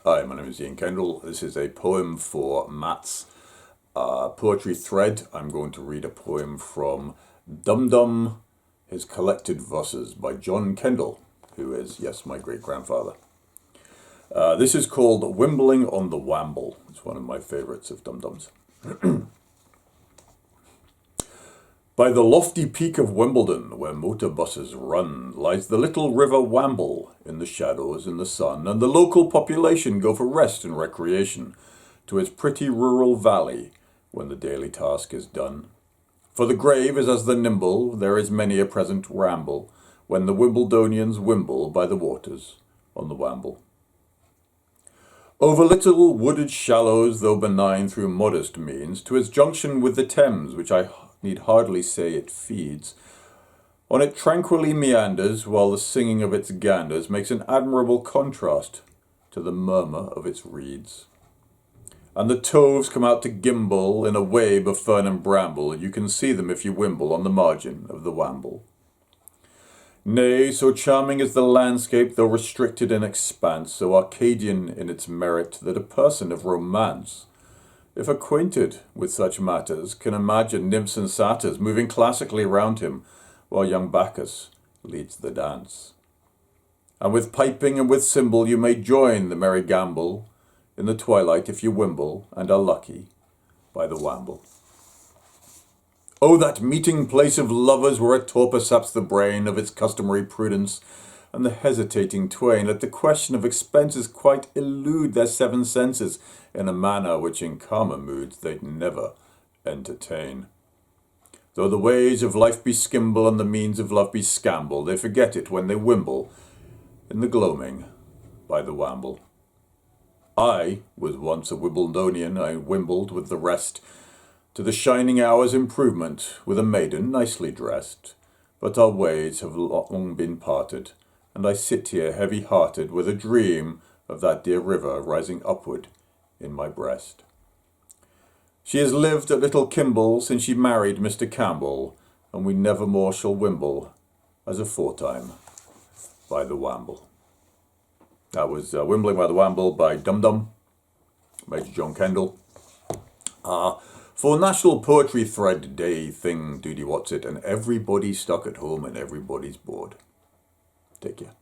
Hi, my name is Ian Kendall. This is a poem for Matt's poetry thread. I'm going to read a poem from Dum Dum, his collected verses by John Kendall, who is, yes, my great-grandfather. This is called Wimbling on the Wamble. It's one of my favorites of Dum Dum's. By the lofty peak of Wimbledon, where motor buses run, lies the little river Wamble, in the shadows in the sun, and the local population go for rest and recreation to its pretty rural valley when the daily task is done. For the grave is as the nimble, there is many a present ramble, when the Wimbledonians wimble by the waters on the Wamble. Over little wooded shallows, though benign through modest means, to its junction with the Thames, which I need hardly say it feeds. On it tranquilly meanders, while the singing of its ganders makes an admirable contrast to the murmur of its reeds. And the toves come out to gimble in a wabe of fern and bramble, and you can see them if you wimble on the margin of the Wamble. Nay, so charming is the landscape, though restricted in expanse, so Arcadian in its merit, that a person of romance, if acquainted with such matters, can imagine nymphs and satyrs moving classically round him, while young Bacchus leads the dance. And with piping and with cymbal you may join the merry gambol in the twilight if you wimble and are lucky by the Wamble. Oh, that meeting place of lovers where a torpor saps the brain of its customary prudence, and the hesitating twain at the question of expenses quite elude their seven senses in a manner which in calmer moods they'd never entertain. Though the ways of life be skimble and the means of love be scamble, they forget it when they wimble in the gloaming by the Wamble. I was once a Wimbledonian, I wimbled with the rest, to the shining hour's improvement with a maiden nicely dressed, but our ways have long been parted, and I sit here heavy-hearted with a dream of that dear river rising upward in my breast. She has lived at Little Kimble since she married Mr. Campbell, and we never more shall wimble as aforetime by the Wamble. That was Wimbling by the Wamble by Dum Dum, Major John Kendall. For National Poetry Thread Day thing, Doody What's It, and everybody's stuck at home and everybody's bored. Take care.